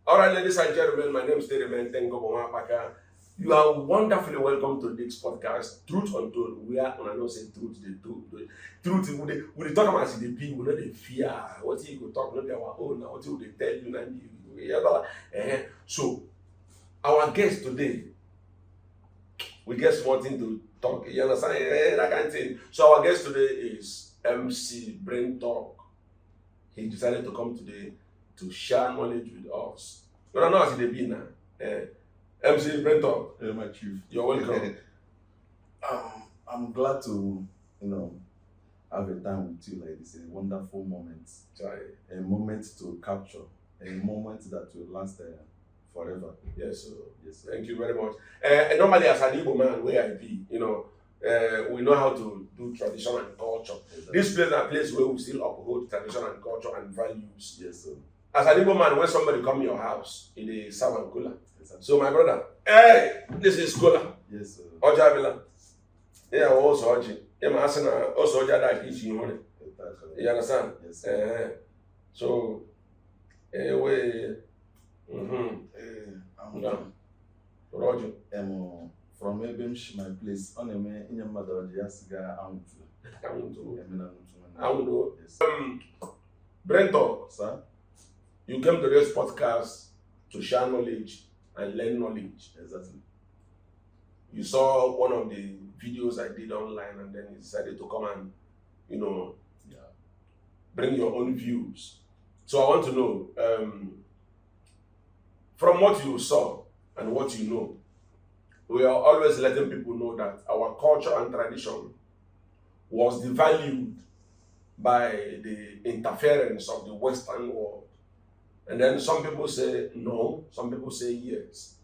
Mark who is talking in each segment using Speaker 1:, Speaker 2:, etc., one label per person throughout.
Speaker 1: All right, ladies and gentlemen, my name is Derimen Tengo Paka. You are wonderfully welcome to this podcast, Truth Untold. We are, and I don't say truth, the truth. Truth, we talk about the people, not the fear. What you go talk, not our own, what you they tell you, and so, our guest today, we get something to talk, you understand? That kind of thing. So, our guest today is MC Brain Talk. He decided to come today to share knowledge with us. You don't know how they be now. MC Brenton,
Speaker 2: My chief.
Speaker 1: you're welcome.
Speaker 2: I'm glad to, have a time with you like this. A wonderful moment.
Speaker 1: Try.
Speaker 2: A moment to capture. A moment that will last forever.
Speaker 1: Yes, sir.
Speaker 2: Yes, sir.
Speaker 1: Thank you very much. Normally, as an Igbo man, where I be, we know how to do tradition and culture.
Speaker 2: Exactly.
Speaker 1: This place is a place where we still uphold tradition and culture and values.
Speaker 2: Yes, sir.
Speaker 1: As an Igbo man, when somebody come to your house, it is serve and cola.
Speaker 2: Exactly.
Speaker 1: So my brother, hey, this is cola.
Speaker 2: Yes, sir.
Speaker 1: Ojabila. Yeah, also Oji. Yeah, also Oja that is you. You understand?
Speaker 2: Yes, sir.
Speaker 1: So, anyway, Roger.
Speaker 2: From Ebimsh, my place, on a man in your mother, Jessica,
Speaker 1: I want to.
Speaker 2: Yes.
Speaker 1: Brento,
Speaker 2: Sir?
Speaker 1: you came to this podcast to share knowledge and learn knowledge.
Speaker 2: Exactly.
Speaker 1: You saw one of the videos I did online, and then you decided to come and,
Speaker 2: Yeah.
Speaker 1: bring your own views. So I want to know, from what you saw and what you know, we are always letting people know that our culture and tradition was devalued by the interference of the Western world. And then some people say no, some people say yes.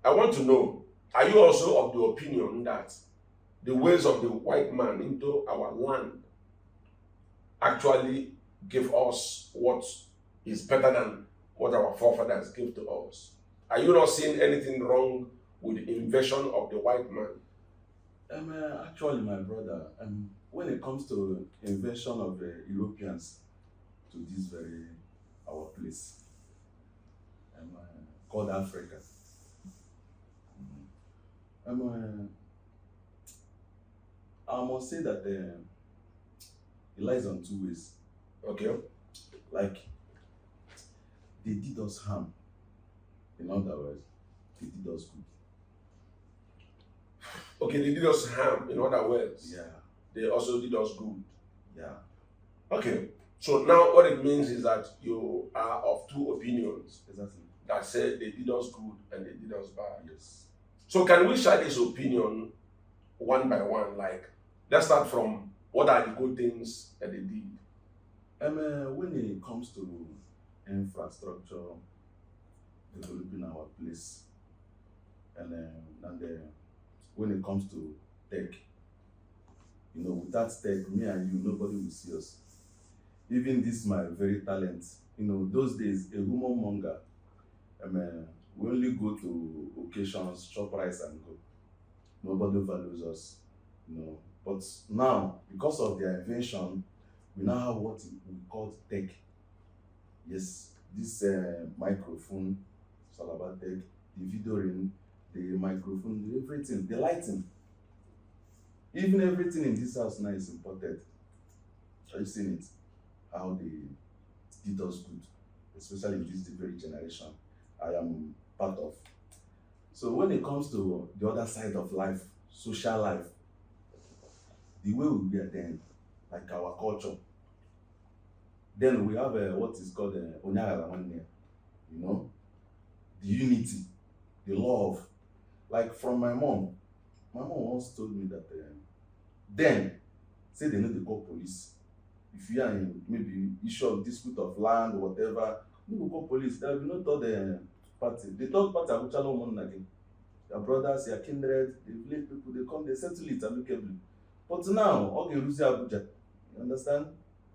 Speaker 1: I want to know, are you also of the opinion that the ways of the white man into our land actually give us what is better than what our forefathers gave to us? Are you not seeing anything wrong with the invasion of the white man?
Speaker 2: Actually, my brother, when it comes to invention of the Europeans to this very our place, called Africa, I must say that it lies on two ways.
Speaker 1: Okay.
Speaker 2: Like they did us harm. In other words, they did us good.
Speaker 1: Okay, they did us harm, in other words.
Speaker 2: Yeah,
Speaker 1: They also did us good.
Speaker 2: yeah.
Speaker 1: Okay. So now what it means is that you are of two opinions
Speaker 2: Exactly.
Speaker 1: that say they did us good and they did us bad.
Speaker 2: Yes.
Speaker 1: So can we share this opinion one by one? Like, let's start from what are the good things that they did?
Speaker 2: When it comes to infrastructure, developing our place, and when it comes to tech, without tech, me and you, nobody will see us. Even this my very talent, those days, a woman monger, we only go to occasions, chop rice and go. Nobody values us, But now, because of their invention, we now have what we call tech. Yes, this microphone, it's all about tech, the video ring, the microphone, everything, the lighting. Even everything in this house now is imported. Have you seen it? How they did us good, especially in this very generation I am part of. So when it comes to the other side of life, social life, the way we were then, like our culture, then we have what is called Onyagara, the unity, the love. Like from my mom once told me that then, say they know they call police. If you are in maybe issue of dispute of land or whatever, you go call police. There will be no third party. The third party are Uchalo Mon again. Your brothers, your kindred, the village people, they come, they settle it amicably. But now, okay, Lucy Abuja. You understand?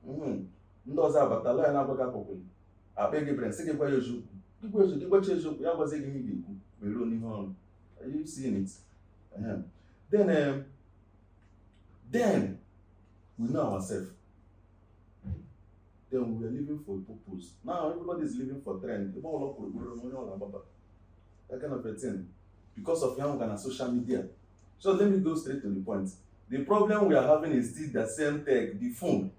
Speaker 2: Ndị ọzọ abata lawyer na-agbaga akwụkwọ akpa gị brent sị gị gwa ya eziokwu gịgwachi eziokwu ya gwazie gị ihe ị ga-ekwu meruo n'ihe ọrụ. Are you seeing it? Then, we know ourselves. then we were living for a purpose. Now everybody is living for trend. That kind of a thing. Because of young and social media. So let me go straight to the point. The problem we are having is still the same tech, the phone.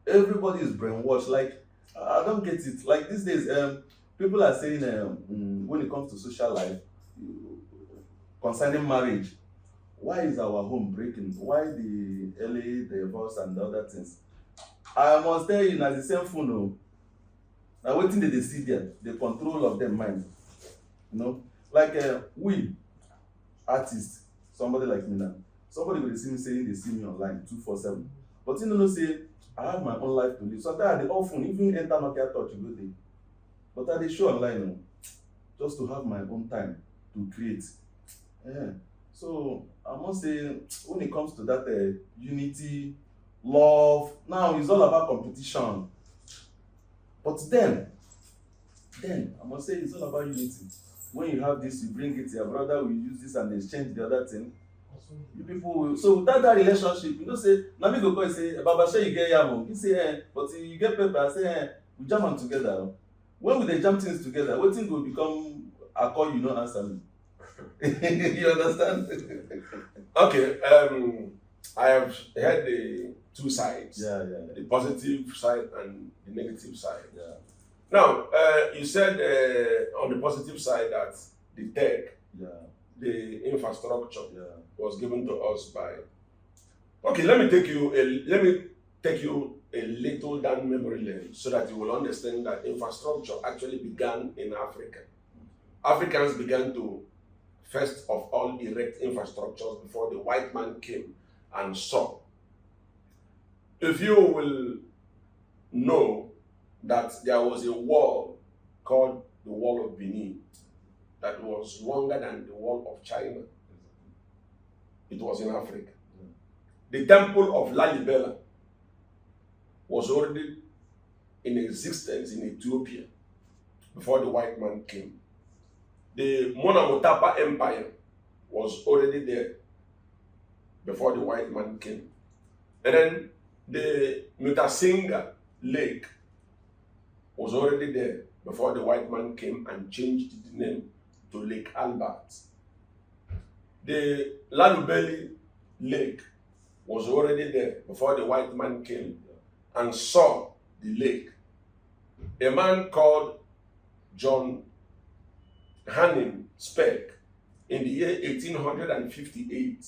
Speaker 2: Everybody is brainwashed. Like, I don't get it. Like these days, people are saying when it comes to social life, concerning marriage, why is our home breaking? Why the early divorce and the other things? I must tell you, na the same phone. Oh. Now, waiting they see there, the control of their mind. You know, like we artists, somebody like me now, somebody will see me saying they see me online 247. But you know, say I have my own life to live. So that they often even enter Nokia touch you go there. But I dey show online, you know, just to have my own time to create. Yeah. So I must say, when it comes to that unity, love, now it's all about competition. But then I must say it's all about unity. When you have this, you bring it to your brother, we use this and exchange the other thing. You people will, so without that relationship, you know, say, now me go call and say, Baba, say you get yam. You say, but you get pepper. I say, we jam them together. When we dey jam things together, wetin go become I call you no answer me. You understand?
Speaker 1: Okay, I have heard the two sides.
Speaker 2: Yeah.
Speaker 1: The positive side and the negative side.
Speaker 2: Yeah.
Speaker 1: Now, you said on the positive side that the tech,
Speaker 2: Yeah.
Speaker 1: the infrastructure
Speaker 2: Yeah.
Speaker 1: was given to us by. Okay, let me take you a little down memory lane so that you will understand that infrastructure actually began in Africa. Africans began to first of all erect infrastructures before the white man came and saw. If you will know that there was a wall called the Wall of Benin that was longer than the Wall of China. It was in Africa. The Temple of Lalibela was already in existence in Ethiopia before the white man came. The Mona Empire was already there before the white man came. And then the Mutasinga Lake was already there before the white man came and changed the name to Lake Albert. The Lalubeli Lake was already there before the white man came and saw the lake. A man called John Hanning Speck in the year 1858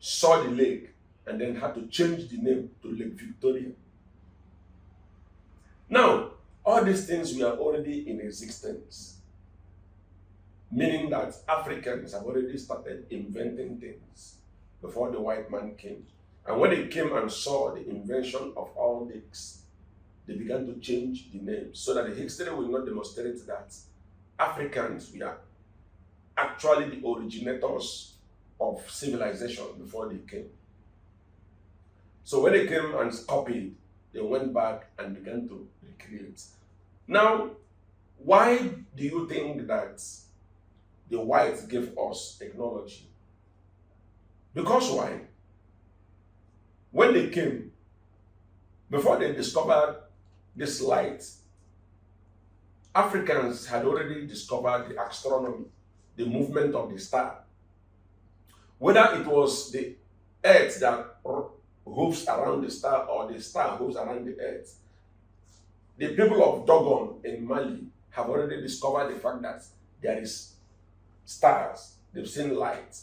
Speaker 1: saw the lake and then had to change the name to Lake Victoria. Now, all these things were already in existence, meaning that Africans have already started inventing things before the white man came. And when they came and saw the invention of all this, they began to change the name so that the history will not demonstrate that Africans were actually the originators of civilization before they came. So when they came and copied, they went back and began to recreate. Now, why do you think that the whites gave us technology? Because why? When they came, before they discovered this light, Africans had already discovered the astronomy, the movement of the star. Whether it was the earth that moves around the star or the star moves around the earth, the people of Dogon in Mali have already discovered the fact that there is stars, they've seen light.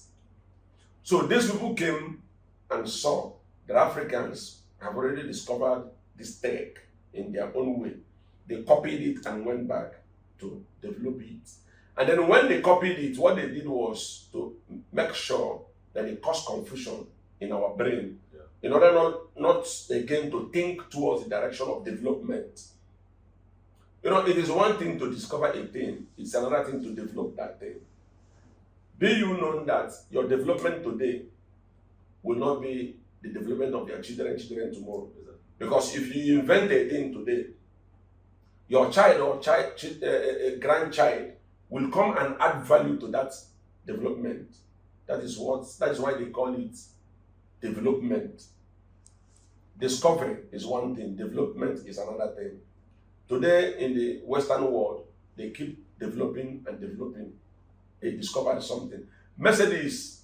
Speaker 1: So these people came and saw that Africans have already discovered this tech in their own way. They copied it and went back to develop it. And then when they copied it, what they did was to make sure that it caused confusion in our brain, in order not again to think towards the direction of development. You know, it is one thing to discover a thing, it's another thing to develop that thing. Be you known that your development today will not be the development of your children tomorrow. Because if you invent a thing today, your child or grandchild will come and add value to that development. That is why they call it development. discovery is one thing, development is another thing. Today in the Western world, they keep developing and developing. They discovered something. Mercedes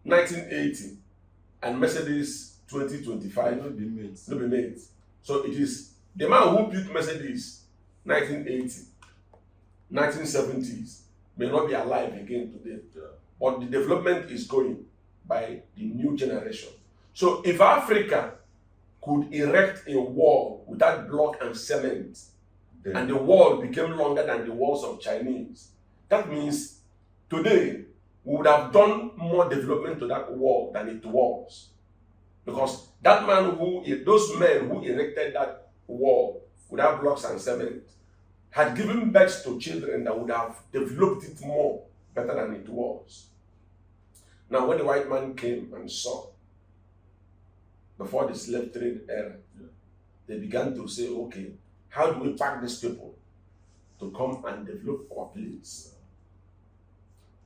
Speaker 1: 1980 and Mercedes 2025
Speaker 2: Not be made.
Speaker 1: no be made. So it is the man who built Mercedes 1980, 1970s may not be alive again today.
Speaker 2: Yeah.
Speaker 1: But the development is going by the new generation. So if Africa could erect a wall without block and cement,
Speaker 2: Then
Speaker 1: and the wall became longer than the walls of Chinese, that means today we would have done more development to that wall than it was. Because that man those men who erected that wall without blocks and cement had given birth to children that would have developed it more better than it was. Now, when the white man came and saw, before the slave trade era, they began to say, okay, how do we pack these people to come and develop our place?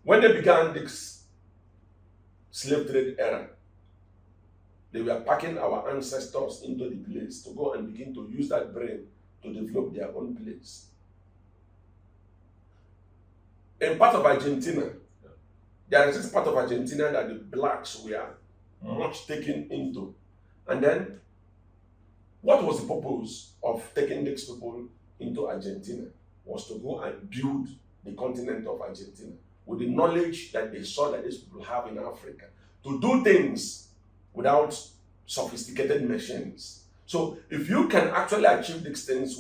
Speaker 1: When they began this slave trade era, they were packing our ancestors into the place to go and begin to use that brain to develop their own place. In part of Argentina, there is this part of Argentina that the blacks were much taken into. And then, what was the purpose of taking these people into Argentina? Was to go and build the continent of Argentina with the knowledge that they saw that these people have in Africa, to do things without sophisticated machines. So if you can actually achieve these things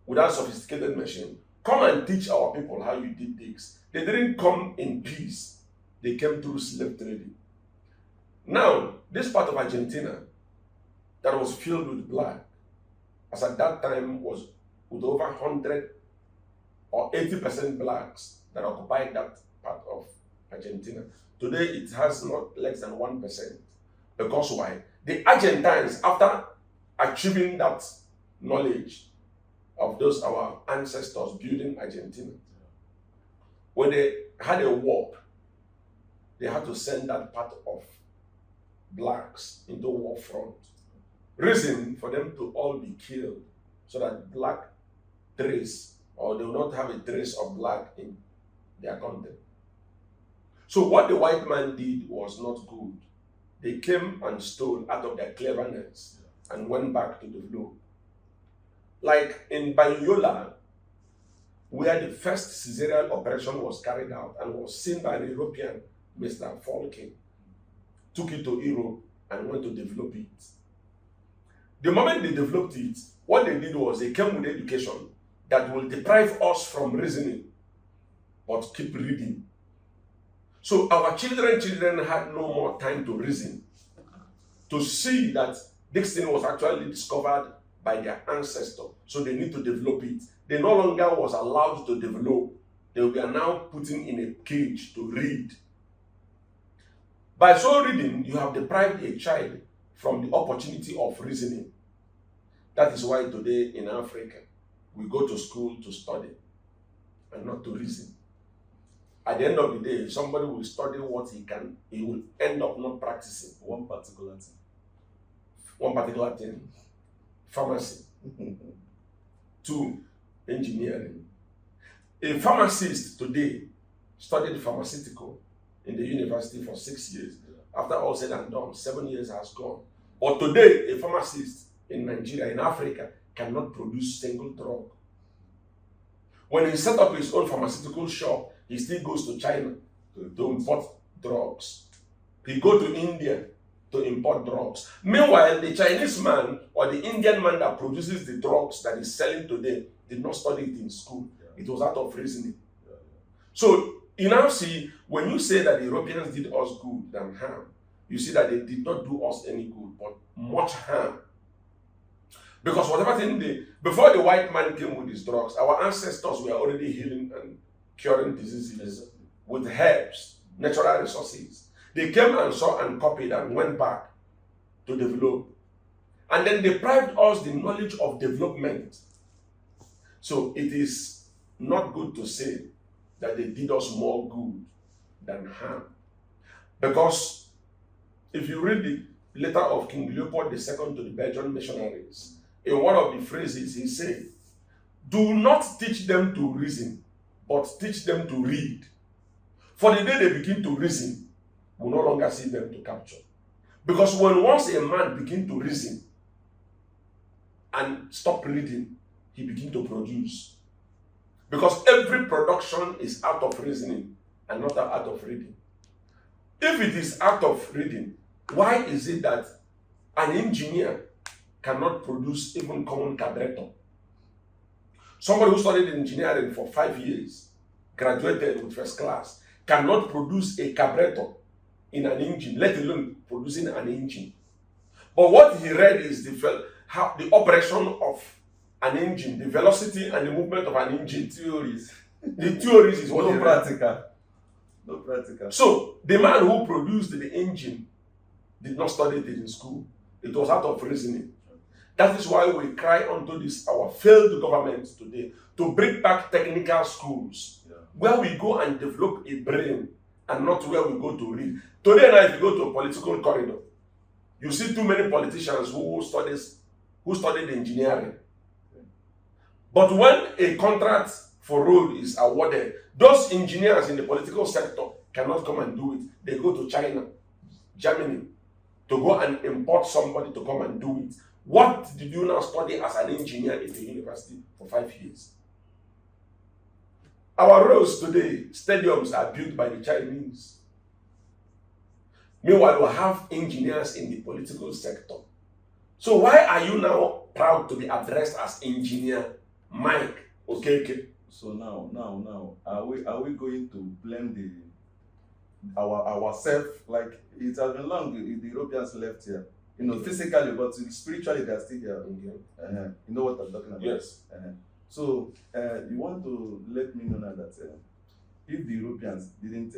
Speaker 1: without sophisticated machine, come and teach our people how you did this. They didn't come in peace. They came through slave trading. Now, this part of Argentina that was filled with black, as at that time was with over 100 or 80% blacks that occupied that part of Argentina. Today, it has not less than 1%. Because why? The Argentines, after achieving that knowledge of those our ancestors building Argentina, when they had a war, they had to send that part of blacks into war front. Reason for them to all be killed, so that black trace, or they will not have a trace of black in their content. So what the white man did was not good. They came and stole out of their cleverness and went back to develop. Like in Banyola, where the first caesarean operation was carried out and was seen by an European, Mr. Falkin, took it to Europe and went to develop it. The moment they developed it, what they did was they came with education that will deprive us from reasoning, but keep reading. So our children had no more time to reason, to see that this thing was actually discovered by their ancestor. So they need to develop it. They no longer was allowed to develop. They were now put in a cage to read. By so reading, you have deprived a child from the opportunity of reasoning. That is why today in Africa, we go to school to study and not to reason. At the end of the day, if somebody will study what he can, he will end up not practicing
Speaker 2: one particular thing.
Speaker 1: One particular thing. Pharmacy. 2, engineering. A pharmacist today studied pharmaceutical in the university for 6 years. After all said and done, 7 years has gone. But today, a pharmacist in Nigeria, in Africa, cannot produce single drug. When he set up his own pharmaceutical shop, he still goes to China to import drugs. He go to India to import drugs. Meanwhile, the Chinese man or the Indian man that produces the drugs that is selling today did not study it in school. It was out of reasoning. So you now see, when you say that the Europeans did us good than harm, you see that they did not do us any good, but much harm. Because whatever thing before the white man came with his drugs, our ancestors were already healing and curing diseases with herbs, natural resources. They came and saw and copied and went back to develop. And then deprived us the knowledge of development. So it is not good to say that they did us more good than harm. Because If you read the letter of King Leopold II to the Belgian missionaries, in one of the phrases he said, "Do not teach them to reason, but teach them to read. For the day they begin to reason, we will no longer see them to capture." Because once a man begins to reason and stop reading, he begins to produce. Because every production is out of reasoning and not out of reading. If it is out of reading, why is it that an engineer cannot produce even common carburetor? Somebody who studied engineering for 5 years, graduated with first class, cannot produce a carburetor in an engine, let alone producing an engine. But what he read is the operation of an engine, the velocity and the movement of an engine.
Speaker 2: Theories.
Speaker 1: The theories is what
Speaker 2: No
Speaker 1: he read.
Speaker 2: practical. No practical.
Speaker 1: So the man who produced the engine did not study it in school. It was out of reasoning. That is why we cry unto this our failed government today to bring back technical schools where we go and develop a brain and not where we go to read. Today now, if you go to a political corridor, you see too many politicians who studied engineering. But when a contract for road is awarded, those engineers in the political sector cannot come and do it. They go to China, Germany, to go and import somebody to come and do it. What did you now study as an engineer in the university for 5 years? Our roads today, stadiums are built by the Chinese. Meanwhile, we have engineers in the political sector. So why are you now proud to be addressed as engineer Mike Okeke?
Speaker 2: So now, are we going to blame ourselves? Like, it has been long the Europeans left here. Physically, but spiritually they are still here. You know what I'm talking about?
Speaker 1: Yes.
Speaker 2: So you want to let me know now that if the Europeans didn't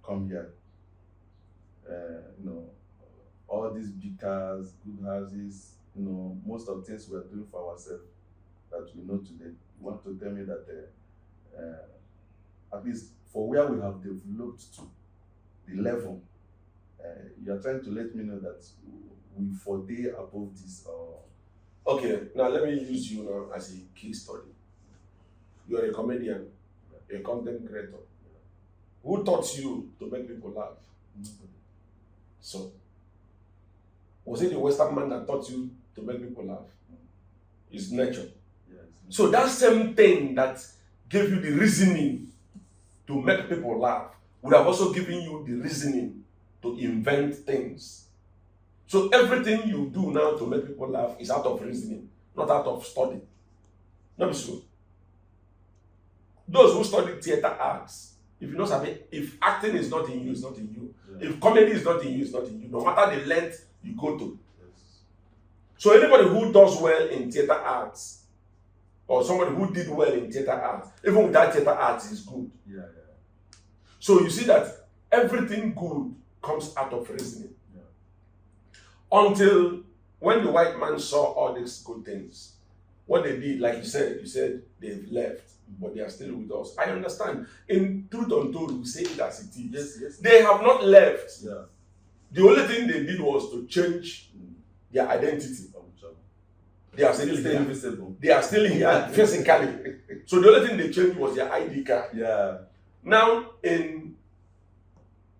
Speaker 2: come here, all these big cars, good houses, most of the things we are doing for ourselves that we know today, you want to tell me that at least for where we have developed to, the level, you are trying to let me know that we for day above this.
Speaker 1: Okay, now let me use you now as a case study. You are a comedian, a content creator. Who taught you to make people laugh? So, was it the Western man that taught you to make people laugh? It's nature. So that same thing that gave you the reasoning to make people laugh would have also given you the reasoning to invent things. So everything you do now to make people laugh is out of reasoning, not out of study. Not so. Those who study theater arts, if you know something, if acting is not in you, it's not in you. Yeah. If comedy is not in you, it's not in you. No matter the length you go to. Yes. So anybody who does well in theater arts, or somebody who did well in theater arts, even without theater arts, is good.
Speaker 2: Yeah.
Speaker 1: So you see that everything good comes out of reasoning. Yeah. Until when the white man saw all these good things, what they did, like you said they've left, but they are still with us. I understand. In Truth Untold, we say it as it is. Yes. They have not left. Yeah. The only thing they did was to change their identity. They are still here. Invisible. They are still here physically. So the only thing they changed was their ID card.
Speaker 2: Yeah.
Speaker 1: Now,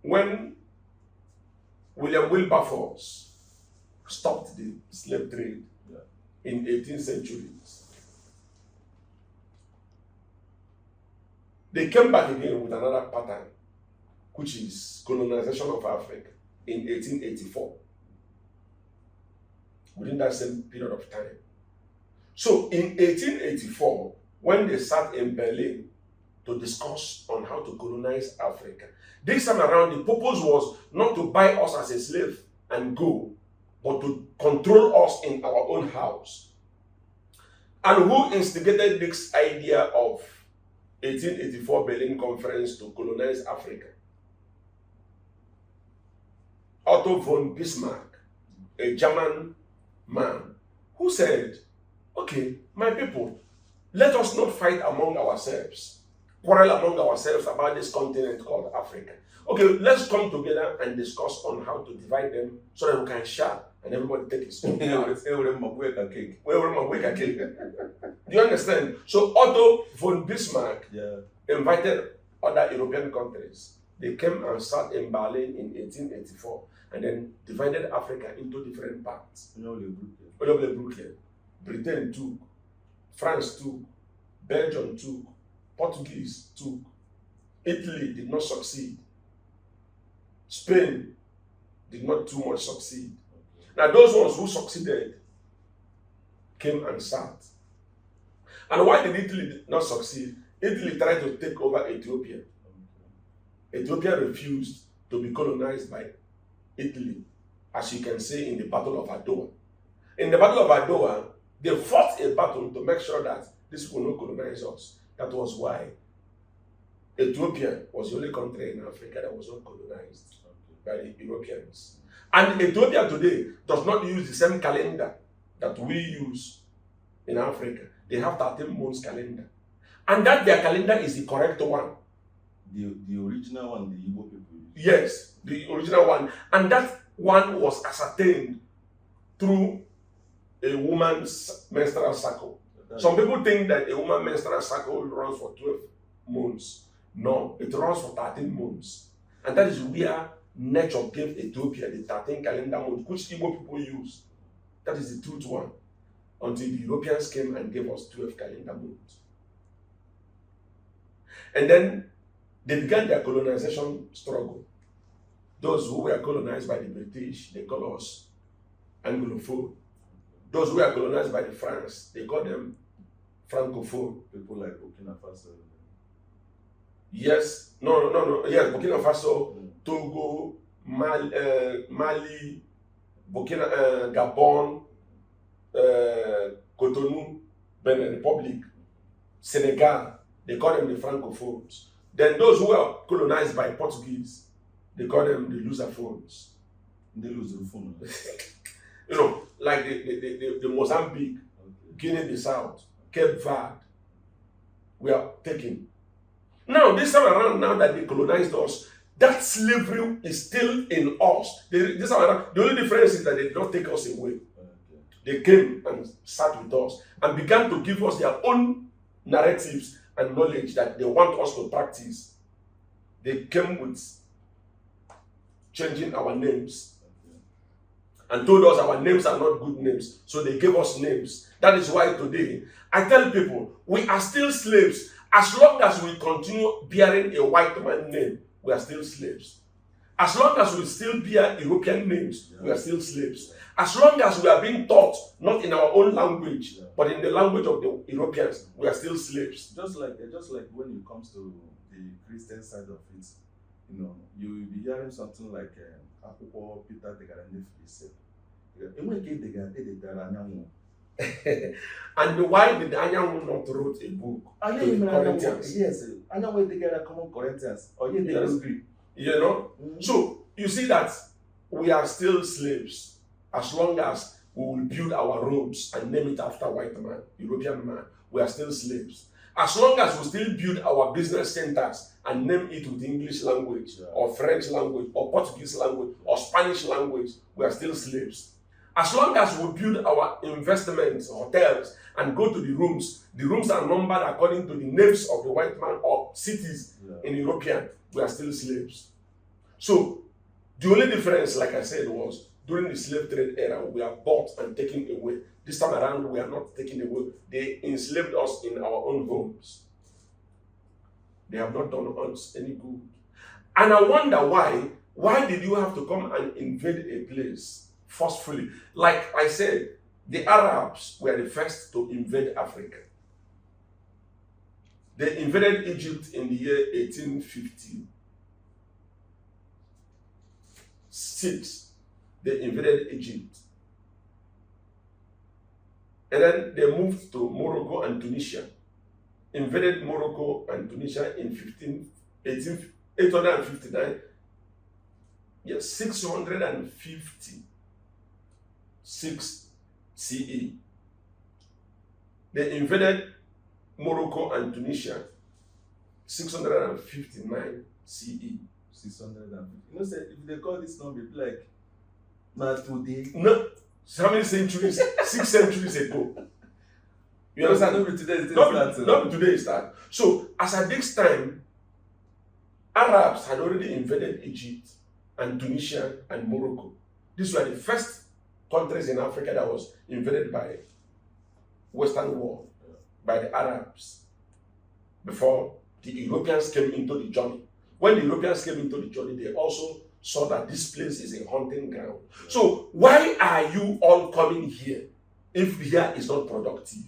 Speaker 1: when William Wilberforce stopped the slave trade in 18th centuries, they came back again with another pattern, which is colonization of Africa in 1884. Within that same period of time. So in 1884, when they sat in Berlin to discuss on how to colonize Africa, this time around the purpose was not to buy us as a slave and go, but to control us in our own house. And who instigated this idea of 1884 Berlin Conference to colonize Africa? Otto von Bismarck, a German man, who said, okay, my people, let us not fight among ourselves. quarrel among ourselves about this continent called Africa. Okay, let's come together and discuss on how to divide them so that we can share and everybody take his own part.
Speaker 2: Cake.
Speaker 1: Do you understand? So Otto von Bismarck invited other European countries. They came and sat in Berlin in 1884 and then divided Africa into different parts. Britain took, France took, Belgium took, Portuguese took, Italy did not succeed, Spain did not too much succeed. Now those ones who succeeded came and sat. And why did Italy not succeed? Italy tried to take over Ethiopia. Ethiopia refused to be colonized by Italy, as you can see in the Battle of Adowa. In the Battle of Adowa, they fought a battle to make sure that this will not colonize us. That was why Ethiopia was the only country in Africa that was not colonized by the Europeans. And Ethiopia today does not use the same calendar that we use in Africa. They have 13 months calendar. And that their calendar is the correct one.
Speaker 2: The original one, the Igbo people use.
Speaker 1: Yes, the original one. And that one was ascertained through a woman's menstrual cycle. Some people think that a woman's menstrual cycle runs for 12 months. No, it runs for 13 months. And that is where nature gave Ethiopia the 13 calendar months, which Igbo people use. That is the truth one. Until the Europeans came and gave us 12 calendar months. And then they began their colonization struggle. Those who were colonized by the British, they call us Anglophone. Those who were colonized by the France, they call them Francophone.
Speaker 2: People like Burkina Faso.
Speaker 1: Yes, no. Yes, Burkina Faso, Togo, Mali, Burkina, Gabon, Cotonou, Benin Republic, Senegal, they call them the Francophones. Then those who were colonized by Portuguese, they call them the Lusophones.
Speaker 2: The Lusophone.
Speaker 1: You know, like the Mozambique, Guinea-Bissau, Cape Verde, we are taken. Now, this time around, now that they colonized us, that slavery is still in us. This time around, the only difference is that they did not take us away. They came and sat with us and began to give us their own narratives and knowledge that they want us to practice. They came with changing our names and told us our names are not good names. So they gave us names. That is why today, I tell people, we are still slaves. As long as we continue bearing a white man name, we are still slaves. As long as we still bear European names, we are still slaves. As long as we are being taught, not in our own language, but in the language of the Europeans, we are still slaves.
Speaker 2: Just like when it comes to the Christian side of it, you know, you will be hearing something like Akwụkwọ Peter degara n'efu ise. Enweghị edegara anyanwụ.
Speaker 1: And why did Anyanwụ not wrote a book to the Corinthians?
Speaker 2: Yes, Anyanwụ edegara common Corinthians. Or you didn't agree.
Speaker 1: You know? So you see that we are still slaves as long as we will build our roads and name it after white man, European man. We are still slaves. As long as we still build our business centers and name it with English language or French language or Portuguese language or Spanish language, we are still slaves. As long as we build our investments, hotels, and go to the rooms are numbered according to the names of the white man or cities in European, we are still slaves. So the only difference, like I said, was during the slave trade era, we are bought and taken away. This time around, we are not taken away. They enslaved us in our own homes. They have not done us any good. And I wonder why. Why did you have to come and invade a place forcefully? Like I said, the Arabs were the first to invade Africa. They invaded Egypt in the year 1856. They invaded Egypt. And then they moved to Morocco and Tunisia. Invaded Morocco and Tunisia in 859. Yes, 656 CE. They invaded Morocco and Tunisia 659 CE.
Speaker 2: 650. You know, say if they call this number, it be like, not today.
Speaker 1: No, how many centuries? 6 centuries ago. You
Speaker 2: Because I
Speaker 1: understand?
Speaker 2: know with today,
Speaker 1: Not today is that. So, as at this time, Arabs had already invaded Egypt and Tunisia and Morocco. These were the first countries in Africa that was invaded by Western world, by the Arabs, before the Europeans came into the journey. When the Europeans came into the journey, they also saw that this place is a hunting ground. So why are you all coming here if here is not productive?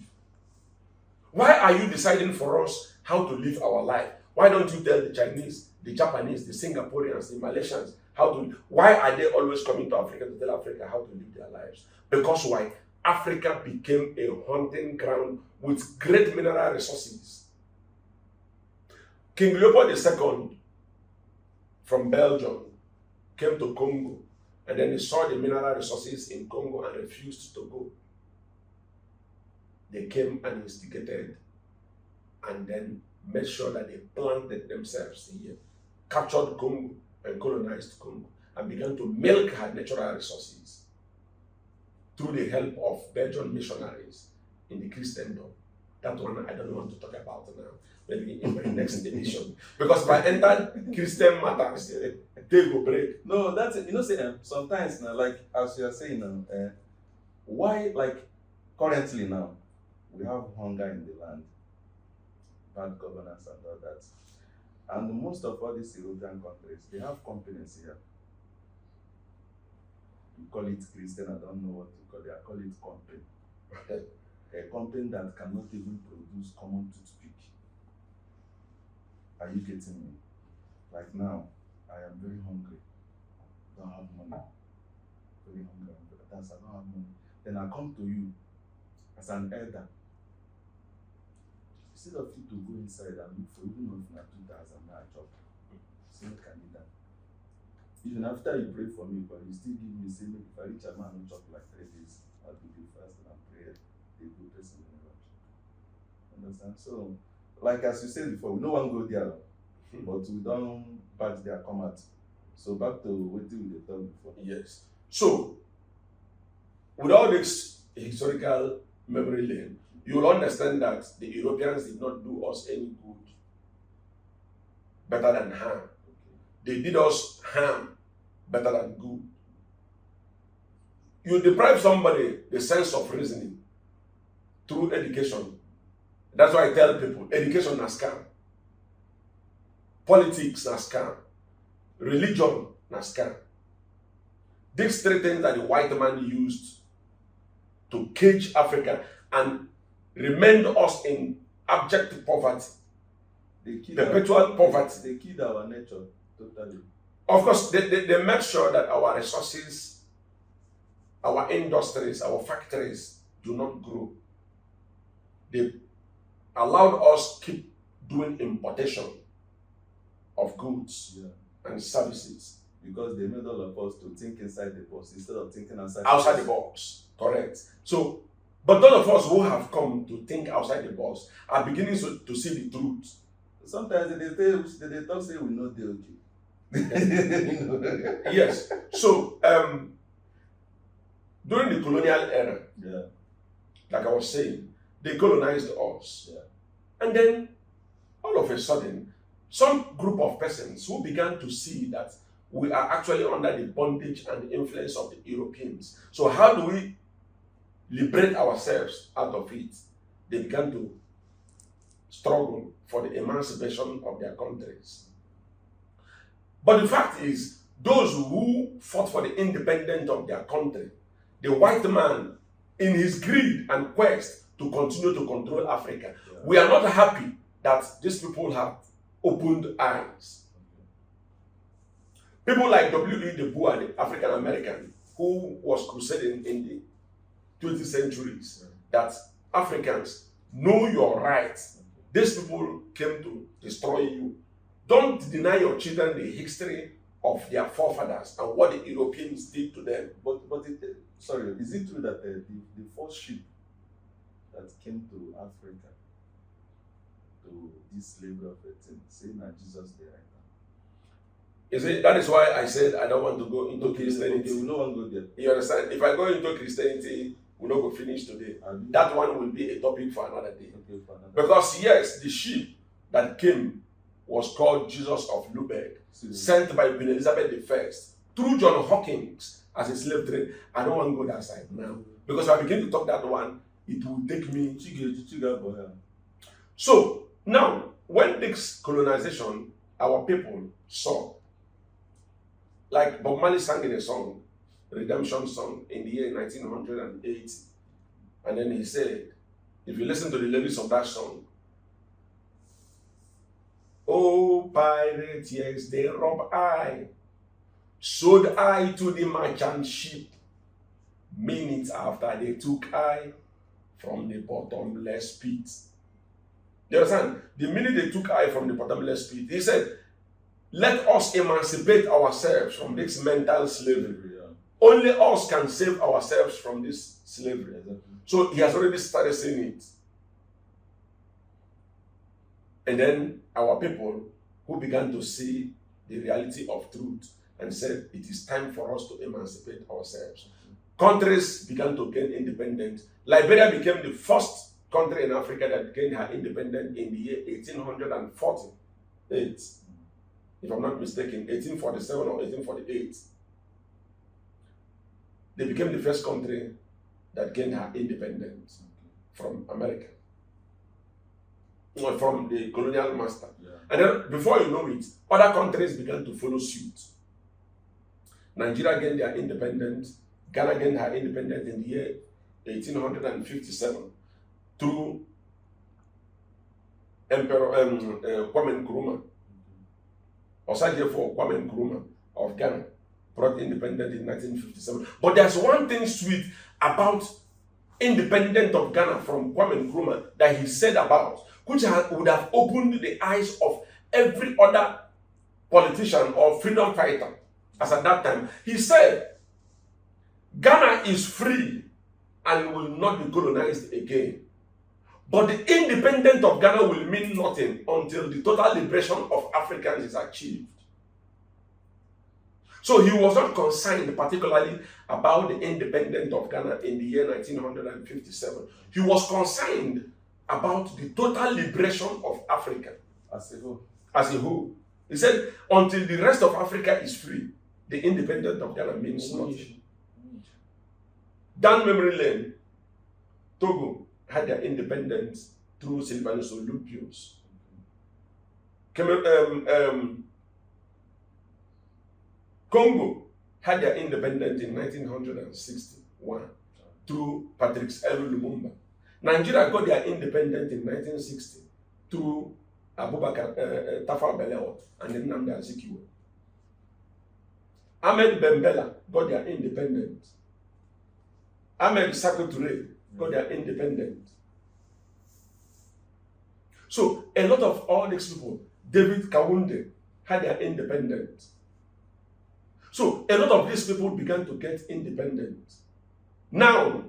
Speaker 1: Why are you deciding for us how to live our life? Why don't you tell the Chinese, the Japanese, the Singaporeans, the Malaysians how to? Why are they always coming to Africa to tell Africa how to live their lives? Because why? Africa became a hunting ground with great mineral resources. King Leopold II from Belgium came to Congo, and then he saw the mineral resources in Congo and refused to go. They came and instigated and then made sure that they planted themselves here, captured Congo and colonized Congo, and began to milk her natural resources through the help of Belgian missionaries in the Christendom. That one I don't want to talk about now. Maybe in my next edition. Because if I enter Christian matters, they go break.
Speaker 2: No, that's it. You know, say sometimes now, like as you are saying now, why, like currently now, we have hunger in the land, bad governance and all that. And most of all these European countries, they have companies here. You call it Christian, I don't know what to call it. I call it company. A company that cannot even produce common toothpick. Are you getting me? Like now, I am very hungry. I don't have money. Very hungry. That's I don't have money. Then I come to you as an elder. Instead of you to go inside and look for even if not 2,000 naira chop, see what can be done. Even after you pray for me, but you still give me say if I reach a man who chop like 3 days, I'll do the fast and prayer. They go person in the understand? So, like as you said before, we no one go there, but we don't batch their come out. So back to what we talked before.
Speaker 1: Yes. So, with all this historical memory lane, you will understand that the Europeans did not do us any good better than harm. They did us harm better than good. You deprive somebody the sense of reasoning through education. That's why I tell people, education is a scam. Politics is a scam. Religion is a scam. These 3 things that the white man used to cage Africa and remain us in abject poverty, perpetual poverty.
Speaker 2: They killed our nature totally.
Speaker 1: Of course, they make sure that our resources, our industries, our factories do not grow. They allowed us keep doing importation of goods and services.
Speaker 2: Because they made all of us to think inside the box instead of thinking
Speaker 1: outside the box. Correct. So, but those of us who have come to think outside the box are beginning to see the truth.
Speaker 2: Sometimes they talk say we know the okay.
Speaker 1: Yes. So, during the colonial era, like I was saying, they colonized us. And then, all of a sudden, some group of persons who began to see that we are actually under the bondage and influence of the Europeans. So how do we liberate ourselves out of it? They began to struggle for the emancipation of their countries. But the fact is, those who fought for the independence of their country, the white man, in his greed and quest to continue to control Africa, we are not happy that these people have opened eyes. People like W.E. Du Bois, the African American, who was crusading in the 20th centuries, that Africans, know your rights. These people came to destroy you. Don't deny your children the history of their forefathers and what the Europeans did to them.
Speaker 2: But is it true that the first ship that came to Africa to to this slavery of a thing, saying that Jesus the right now.
Speaker 1: You see, that is why I said I don't want to go into Christianity.
Speaker 2: Okay, we don't want to go there.
Speaker 1: You understand? If I go into Christianity, we'll not go finish today. That one will be a topic for another day.
Speaker 2: Okay, for another
Speaker 1: Because yes, the ship that came was called Jesus of Lubeck, sent by Queen Elizabeth I through John Hawkins as a slave trade. I don't want to go that side now. Because if I begin to talk that one, it will take me. So now, when this colonization, our people saw, like Bob Marley sang in a song, redemption song, in the year 1980, and then he said, if you listen to the lyrics of that song, "Oh, pirate, yes, they rob I, sold I to the merchant ship. Minutes after they took I from the bottomless pit." You understand? The minute they took I from the bottomless pit, he said, let us emancipate ourselves from this mental slavery.
Speaker 2: Yeah.
Speaker 1: Only us can save ourselves from this slavery.
Speaker 2: Exactly.
Speaker 1: So he has already started saying it. And then our people who began to see the reality of truth and said, it is time for us to emancipate ourselves. Countries began to gain independence. Liberia became the first country in Africa that gained her independence in the year 1848. If I'm not mistaken, 1847 or 1848. They became the first country that gained her independence from America, or from the colonial master.
Speaker 2: Yeah.
Speaker 1: And then, before you know it, other countries began to follow suit. Nigeria gained their independence. Ghana gained her independence in the year 1857 through Emperor Kwame Nkrumah. Osage for Kwame Nkrumah of Ghana brought independence in 1957. But there's one thing sweet about independence of Ghana from Kwame Nkrumah that he said about, which would have opened the eyes of every other politician or freedom fighter as at that time. He said, Ghana is free and will not be colonized again. But the independence of Ghana will mean nothing until the total liberation of Africans is achieved. So he was not concerned particularly about the independence of Ghana in the year 1957. He was concerned about the total liberation of Africa
Speaker 2: As a whole.
Speaker 1: as a whole. He said, until the rest of Africa is free, the independence of Ghana means nothing. Down memory lane, Togo had their independence through Sylvanus Olympus. Congo had their independence in 1961 through Patrick L. Lumumba. Nigeria got their independence in 1960 through Abubakar Tafawa Balewa and Nnamdi Azikiwe. Ahmed Bembela got their independence. Ahmed Sékou Touré got their independence. So a lot of all these people, David Kaunde had their independence. So a lot of these people began to get independence. Now,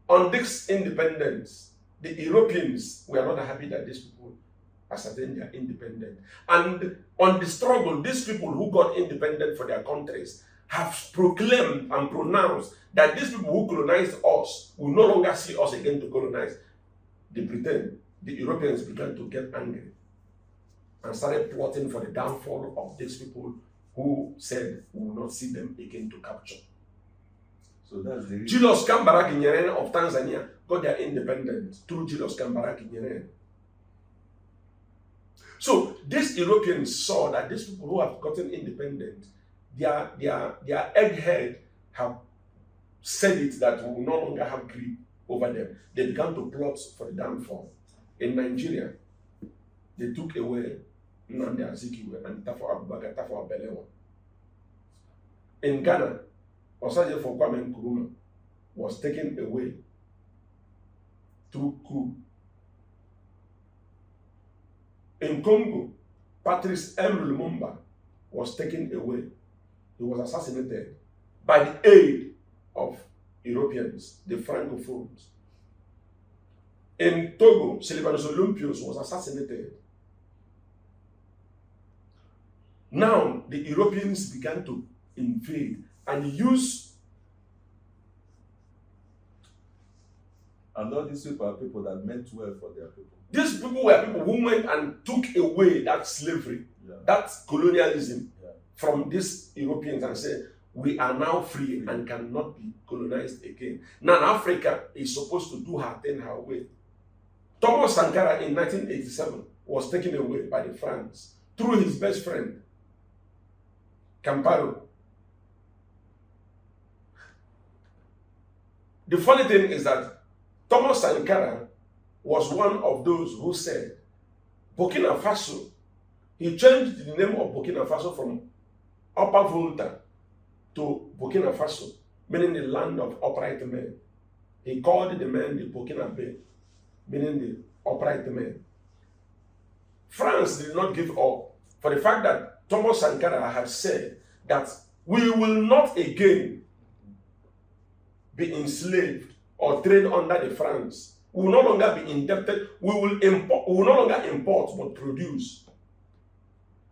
Speaker 1: on this independence, the Europeans were not happy that these people ascertained their independence. And on the struggle, these people who got independent for their countries have proclaimed and pronounced that these people who colonized us will no longer see us again to colonize. The Britain, the Europeans began to get angry and started plotting for the downfall of these people who said we will not see them again to capture.
Speaker 2: So that's the
Speaker 1: Julius Kambarage Nyerere of Tanzania got their independence through Julius Kambarage Nyerere. So these Europeans saw that these people who have gotten independence, their egghead have said it that we will no longer have grip over them. They began to plot for the downfall. In Nigeria, they took away Nnamdi Azikiwe and Abubakar Tafawa Balewa. In Ghana, Osage for Kwame Nkrumah was taken away through coup. In Congo, Patrice M. Lumumba was taken away. He was assassinated by the aid of Europeans, the Francophones. In Togo, Sylvanus Olympius was assassinated. Now, the Europeans began to invade and use.
Speaker 2: And all these people are people that meant well for their people.
Speaker 1: These people were people who went and took away that slavery, that colonialism from these Europeans and said, we are now free and cannot be colonized again. Now, Africa is supposed to do her thing her way. Thomas Sankara in 1987 was taken away by the France through his best friend, Camparo. The funny thing is that Thomas Sankara was one of those who said, Burkina Faso, he changed the name of Burkina Faso from Upper Volta to Burkina Faso, meaning the land of upright men. He called the men the Burkina Bay, meaning the upright men. France did not give up for the fact that Thomas Sankara had said that we will not again be enslaved or trade under the France. We will no longer be indebted. We will no longer import but produce.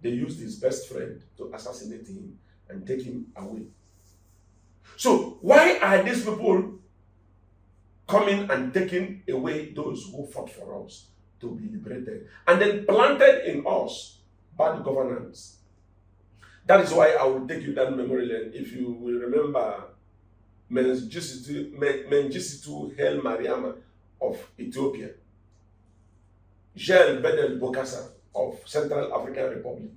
Speaker 1: They used his best friend to assassinate him and take him away. So why are these people coming and taking away those who fought for us to be liberated and then planted in us bad governance? That is why I will take you down memory lane. If you will remember Mengistu Haile Mariam of Ethiopia, Jean Bedel Bokassa of Central African Republic,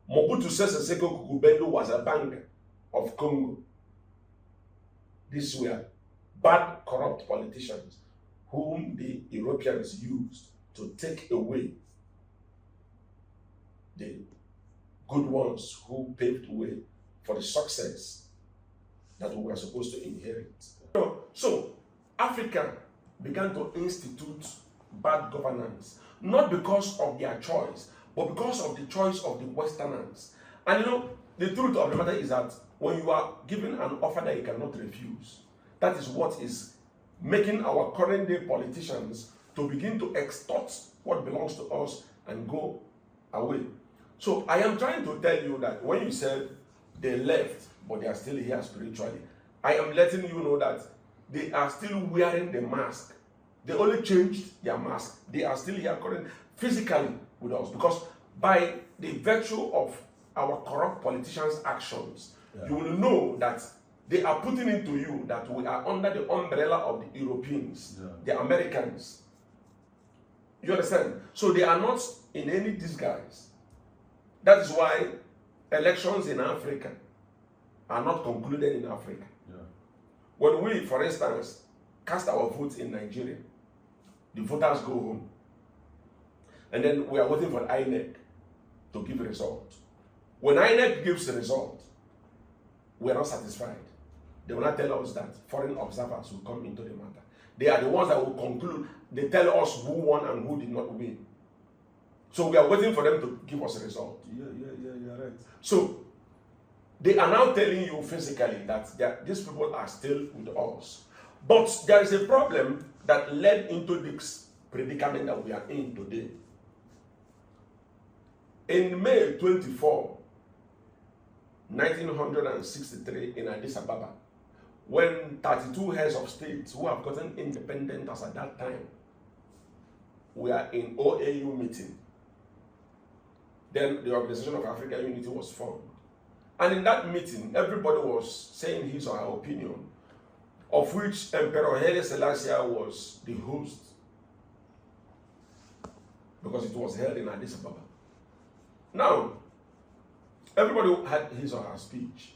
Speaker 1: Mobutu Sese Seko Kukubendu was a banker of Congo. These were bad, corrupt politicians whom the Europeans used to take away the good ones who paved the way for the success that we were supposed to inherit. So Africa began to institute bad governance, not because of their choice, but because of the choice of the Westerners. And the truth of the matter is that when you are given an offer that you cannot refuse, that is what is making our current day politicians to begin to extort what belongs to us and go away. So I am trying to tell you that when you said they left, but they are still here spiritually, I am letting you know that they are still wearing the mask. They only changed their mask. They are still here currently, physically with us, because by the virtue of our corrupt politicians' actions, you will know that they are putting into you that we are under the umbrella of the Europeans, the Americans. You understand? So they are not in any disguise. That is why elections in Africa are not concluded in Africa. When we, for instance, cast our votes in Nigeria, the voters go home. And then we are waiting for INEC to give a result. When INEC gives a result, we are not satisfied. They will not tell us that foreign observers will come into the matter. They are the ones that will conclude. They tell us who won and who did not win. So we are waiting for them to give us a result.
Speaker 2: You're right.
Speaker 1: So they are now telling you physically that these people are still with us. But there is a problem that led into this predicament that we are in today. In May 24, 1963, in Addis Ababa, when 32 heads of states who have gotten independence at that time were in OAU meeting, then the Organization of African Unity was formed. And in that meeting, everybody was saying his or her opinion, of which Emperor Haile Selassie was the host, because it was held in Addis Ababa. Now, everybody had his or her speech.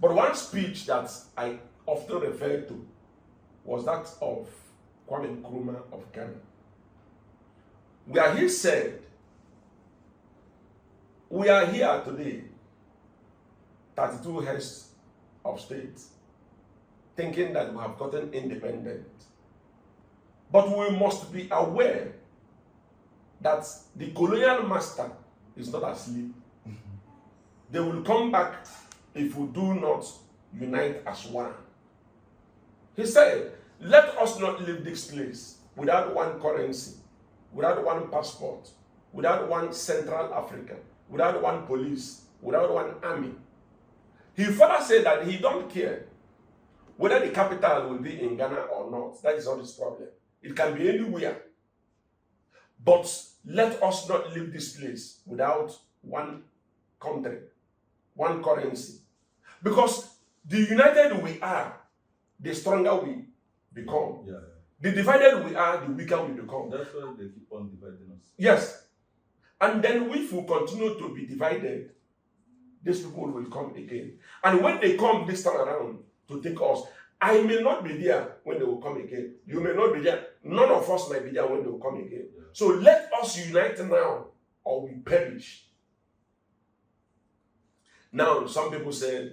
Speaker 1: But one speech that I often refer to was that of Kwame Nkrumah of Ghana, where he said, we are here today, 32 heads of state, thinking that we have gotten independent. But we must be aware that the colonial master is not asleep. They will come back if we do not unite as one. He said let us not leave this place without one currency, without one passport, without one Central Africa, without one police, without one army. He further said that he don't care whether the capital will be in Ghana or not. That is not his problem. It can be anywhere. But let us not leave this place without one country, one currency. Because the united we are, the stronger we become.
Speaker 2: Yeah.
Speaker 1: The divided we are, the weaker we become.
Speaker 2: That's why they keep on dividing us.
Speaker 1: Yes. And then if we continue to be divided, these people will come again. And when they come this time around to take us, I may not be there when they will come again. You may not be there. None of us might be there when they will come again.
Speaker 2: Yeah.
Speaker 1: So let us unite now or we perish. Now, some people say,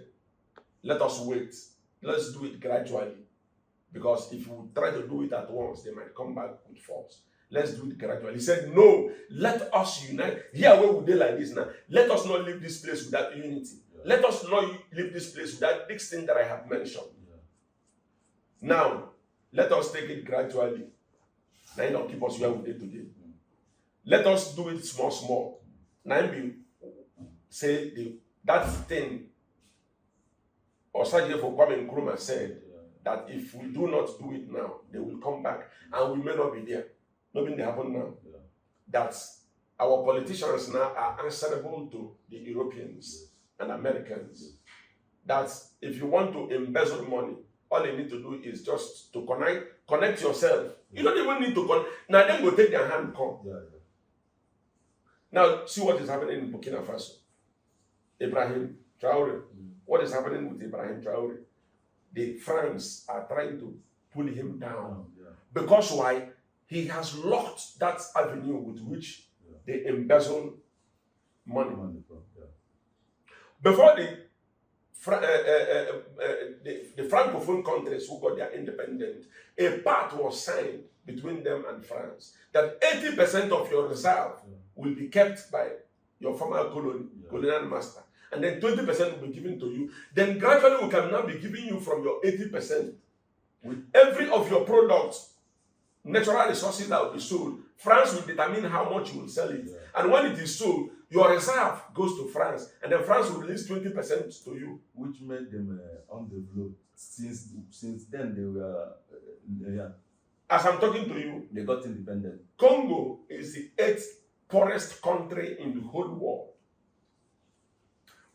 Speaker 1: let us wait. Let's do it gradually. Because if we try to do it at once, they might come back with force. Let's do it gradually. He said, no, let us unite. Here, where would they like this now? Let us not leave this place without unity.
Speaker 2: Yeah.
Speaker 1: Let us not leave this place without this thing that I have mentioned.
Speaker 2: Yeah.
Speaker 1: Now, let us take it gradually. Now, don't keep us where we did today. Let us do it small, small. Now, we say that thing, or Sergeant for Kwame Nkrumah said, that if we do not do it now, they will come back and we may not be there. Nothing happen now.
Speaker 2: Yeah.
Speaker 1: That our politicians now are answerable to the Europeans and Americans. That if you want to embezzle money, all you need to do is just to connect yourself. You don't even need to connect. Now then go take their hand, come.
Speaker 2: Yeah.
Speaker 1: Now see what is happening in Burkina Faso. Ibrahim Traore. What is happening with Ibrahim Traore? The France are trying to pull him down.
Speaker 2: Yeah.
Speaker 1: Because why? He has locked that avenue with which they embezzle money.
Speaker 2: Yeah.
Speaker 1: Before the Francophone countries who got their independence, a pact was signed between them and France that 80% of your reserve will be kept by your former colonial master. And then 20% will be given to you. Then gradually we can now be giving you from your 80%. With every of your products, natural resources that will be sold, France will determine how much you will sell it.
Speaker 2: Yeah.
Speaker 1: And when it is sold, your reserve goes to France. And then France will release 20% to you.
Speaker 2: Which made them undeveloped. Since then they were,
Speaker 1: As I'm talking to you,
Speaker 2: they got independent.
Speaker 1: Congo is the 8th poorest country in the whole world.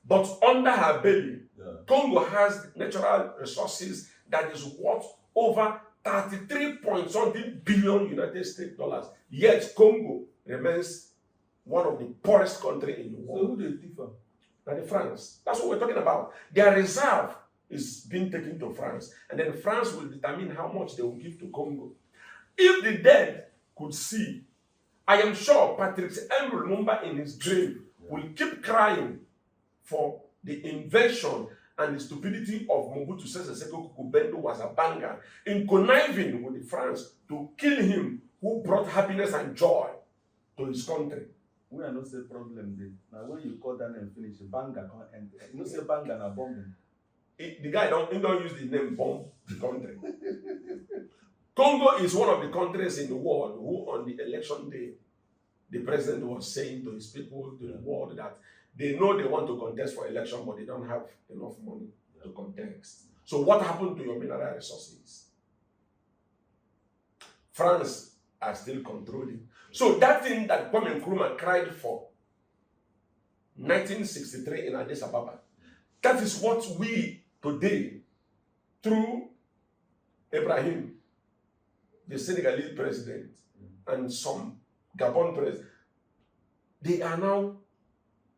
Speaker 1: But under her belly, Congo has natural resources that is worth over 33.something billion United States dollars. Yet Congo remains one of the poorest countries in the world.
Speaker 2: So who they differ?
Speaker 1: That is France. That's what we're talking about. Their reserve is being taken to France, and then France will determine how much they will give to Congo. If the dead could see, I am sure Patrick M. Lumumba in his grave will keep crying for the invention and the stupidity of Mobutu Sese Seko Kuku was a banger in conniving with the France to kill him who brought happiness and joy to his country.
Speaker 2: We are not say problem there. Now when you call that and finish, banger can't enter. You know say banger na bombing.
Speaker 1: The guy don't use the name bomb the country. Congo is one of the countries in the world who on the election day, the president was saying to his people, to the world, that they know they want to contest for election, but they don't have enough money to contest. So what happened to your mineral resources? France are still controlling. So that thing that Kwame Nkrumah cried for, 1963 in Addis Ababa, that is what we today, through Ibrahim, the Senegalese president, and some Gabon president, they are now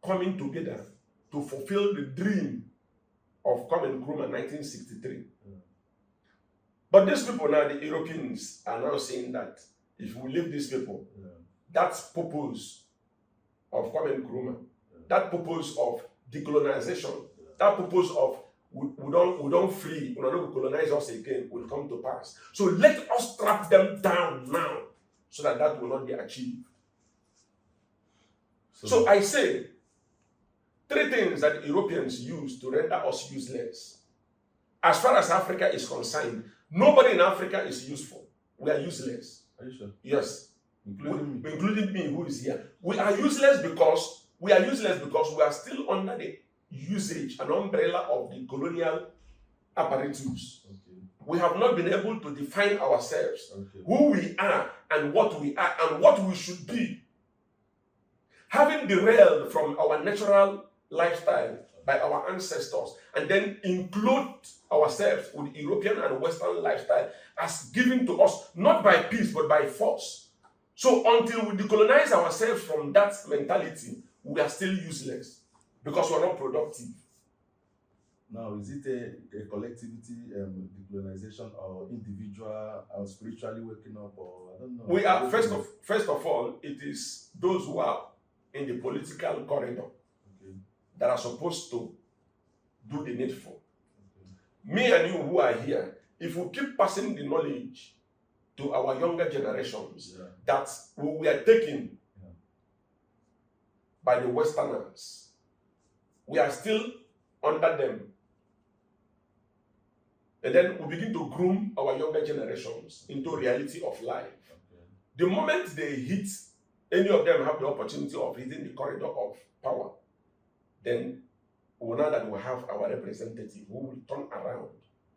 Speaker 1: coming together to fulfill the dream of Kwame Nkrumah 1963. But these people now, the Europeans, are now saying that if we leave these people, that purpose of Kwame Nkrumah, that purpose of decolonization, that purpose of we don't flee, we don't colonize us again, will come to pass. So let us trap them down now, so that will not be achieved. So I say, 3 things that Europeans use to render us useless. As far as Africa is concerned, Nobody in Africa is useful. We are useless.
Speaker 2: Are you sure?
Speaker 1: Yes.
Speaker 2: Including me.
Speaker 1: Including me, who is here. We are useless because we are still under the usage and umbrella of the colonial apparatus.
Speaker 2: Okay.
Speaker 1: We have not been able to define ourselves,
Speaker 2: Okay.
Speaker 1: who we are and what we are and what we should be. Having derailed from our natural lifestyle by our ancestors and then include ourselves with European and Western lifestyle as given to us not by peace but by force. So until we decolonize ourselves from that mentality, we are still useless because we're not productive.
Speaker 2: Now, is it a collectivity decolonization or individual or spiritually waking up, or I don't know?
Speaker 1: We are first of all, it is those who are in the political corridor
Speaker 2: Okay.
Speaker 1: that are supposed to do the needful.
Speaker 2: Okay.
Speaker 1: Me and you who are here, if we keep passing the knowledge to our younger generations
Speaker 2: Yeah.
Speaker 1: that we are taken
Speaker 2: Yeah.
Speaker 1: by the Westerners, we are still under them. And then we begin to groom our younger generations into reality of life.
Speaker 2: Okay.
Speaker 1: The moment they hit, any of them have the opportunity of hitting the corridor of power, then we will know that we have our representative who will turn around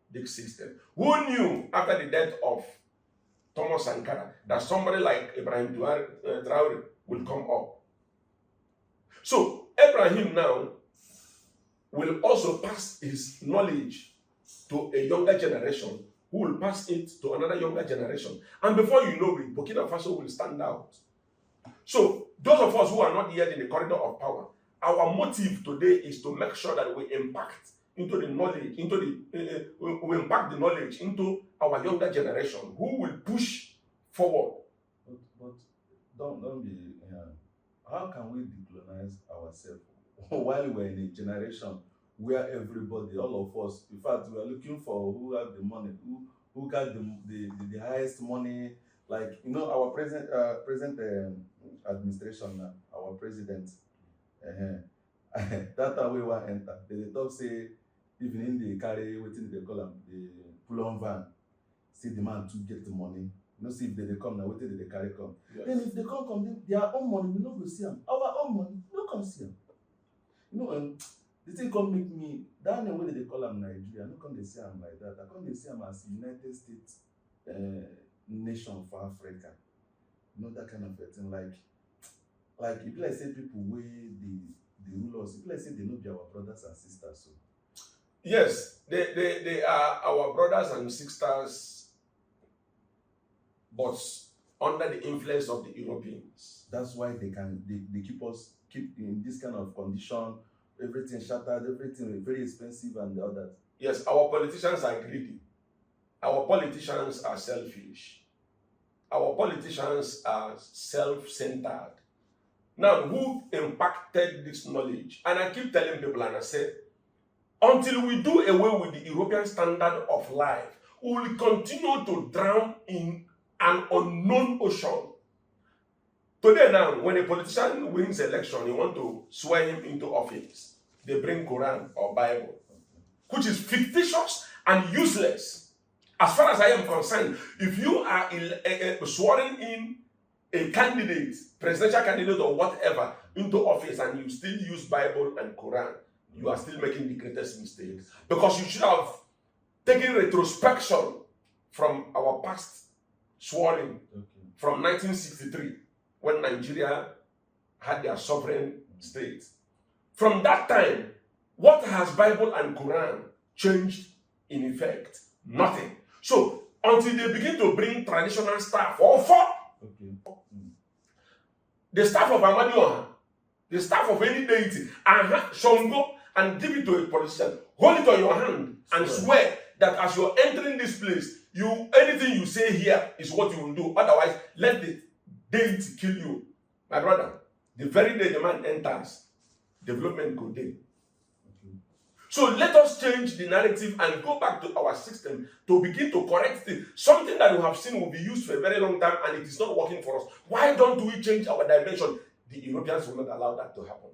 Speaker 1: the system. Who knew after the death of Thomas Sankara that somebody like Ibrahim Traore will come up? So Ibrahim now will also pass his knowledge to a younger generation who will pass it to another younger generation. And before you know it, Burkina Faso will stand out. So those of us who are not yet in the corridor of power, our motive today is to make sure that we impact into the knowledge, we impact the knowledge into our younger generation who will push forward.
Speaker 2: But don't be. How can we decolonize ourselves while we're in a generation where everybody, all of us, in fact, we are looking for who have the money, who got the highest money. Like, our present administration now, our president, that time we want enter. They talk say even in the carry waiting they call them the pull-on van. See the man to get the money. See if they come now, waiting they carry come.
Speaker 1: Yes.
Speaker 2: Then if they come, their own money, we not go see them. Our own money, we not come see them. The thing come make me that name when they call them Nigeria, I no come they see them like that. I come they see them as United States nation for Africa. That kind of a thing. Like if like say people wey the rulers, if like say they no be our brothers and sisters. So
Speaker 1: yes, they are our brothers and sisters, but under the influence of the Europeans.
Speaker 2: That's why they keep in this kind of condition, everything shattered, everything very expensive and all that.
Speaker 1: Yes, our politicians are greedy. Our politicians are selfish. Our politicians are self-centered. Now, who impacted this knowledge? And I keep telling people, and I say, until we do away with the European standard of life, we will continue to drown in an unknown ocean. Today now, when a politician wins election, you want to swear him into office, they bring Quran or Bible, which is fictitious and useless. As far as I am concerned, if you are swearing in a candidate, presidential candidate or whatever, into office and you still use Bible and Quran, you are still making the greatest mistake. Because you should have taken retrospection from our past swearing from 1963, when Nigeria had their sovereign state. From that time, what has Bible and Quran changed in effect? Nothing. So, until they begin to bring traditional staff, the staff of Amadioha, the staff of any deity, and Shongo, and give it to a politician, hold it on your hand and swear that as you're entering this place, anything you say here is what you will do. Otherwise, let the deity kill you. My brother, the very day the man enters, development go there. So let us change the narrative and go back to our system to begin to correct things. Something that we have seen will be used for a very long time and it is not working for us. Why don't we change our dimension? The Europeans will not allow that to happen.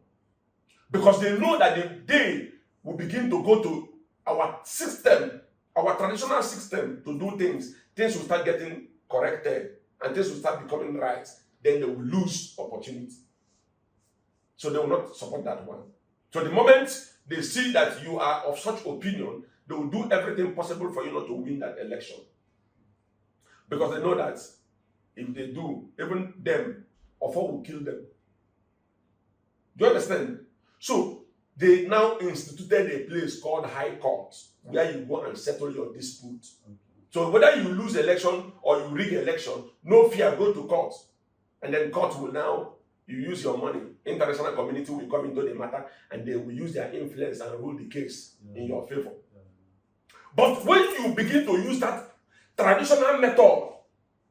Speaker 1: Because they know that the day we begin to go to our system our traditional system to do things will start getting corrected and things will start becoming right, then they will lose opportunity. So they will not support that one. So the moment they see that you are of such opinion, they will do everything possible for you not to win that election. Because they know that if they do, even them, Ofo will kill them. Do you understand? So they now instituted a place called High Court, where you go and settle your dispute.
Speaker 2: Okay.
Speaker 1: So whether you lose election or you rig election, no fear, go to court. And then court will now, you use your money. International community will come into the matter and they will use their influence and rule the case in your favor. But when you begin to use that traditional method,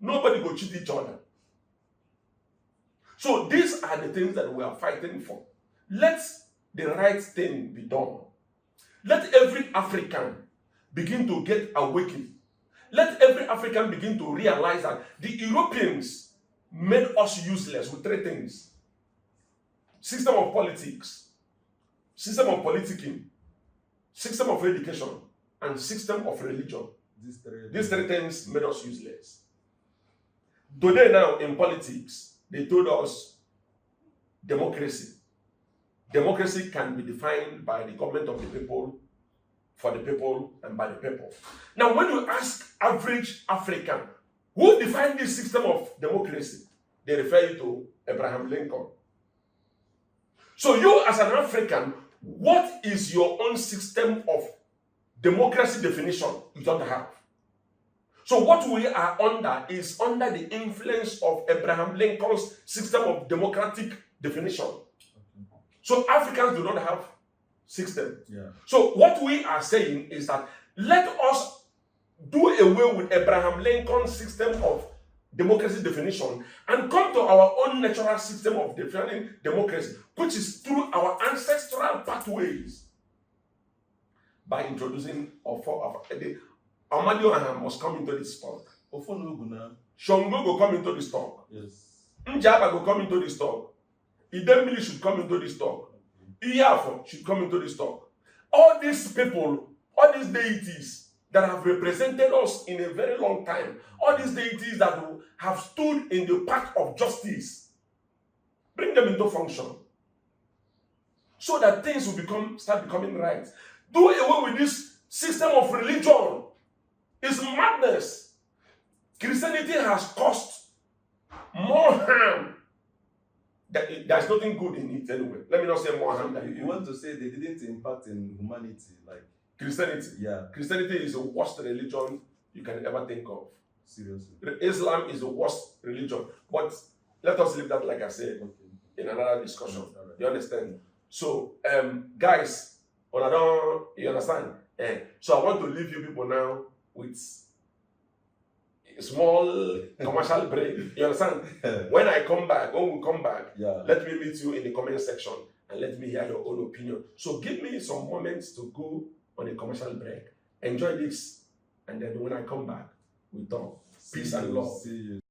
Speaker 1: nobody will cheat each other. So these are the things that we are fighting for. Let the right thing be done. Let every African begin to get awakened. Let every African begin to realize that the Europeans made us useless with three things: system of politics, system of politicking, system of education, and system of religion. These three things made us useless. Today now in politics, they told us democracy. Democracy can be defined by the government of the people, for the people, and by the people. Now, when you ask average African, who defined this system of democracy, they refer you to Abraham Lincoln. So you as an African, what is your own system of democracy definition? You don't have. So what we are under is under the influence of Abraham Lincoln's system of democratic definition. So Africans do not have system.
Speaker 2: Yeah.
Speaker 1: So what we are saying is that let us do away with Abraham Lincoln's system of democracy definition and come to our own natural system of defining democracy, which is through our ancestral pathways, by introducing Amadio Aham must come into this talk. Shongo will come into this talk.
Speaker 2: Yes.
Speaker 1: Njaba will come into this talk. Idemili should come into this talk. Iyafo should come into this talk. All these people, all these deities that have represented us in a very long time, all these deities that have stood in the path of justice, bring them into function so that things will start becoming right. Do away with this system of religion. It's madness. Christianity has caused more harm. There's nothing good in it anyway. Let me not say more harm than
Speaker 2: You want to say they didn't impact in humanity, like
Speaker 1: Christianity.
Speaker 2: Yeah.
Speaker 1: Christianity is the worst religion you can ever think of.
Speaker 2: Seriously.
Speaker 1: Islam is the worst religion. But let us leave that, like I said, in another discussion.
Speaker 2: Right.
Speaker 1: You understand? So, guys, you understand? So I want to leave you people now with a small commercial break. You understand? When we come back,
Speaker 2: Yeah.
Speaker 1: let me meet you in the comment section and let me hear your own opinion. So give me some moments to go on a commercial break. Enjoy this, and then when I come back, we talk. Peace and love.
Speaker 2: See you.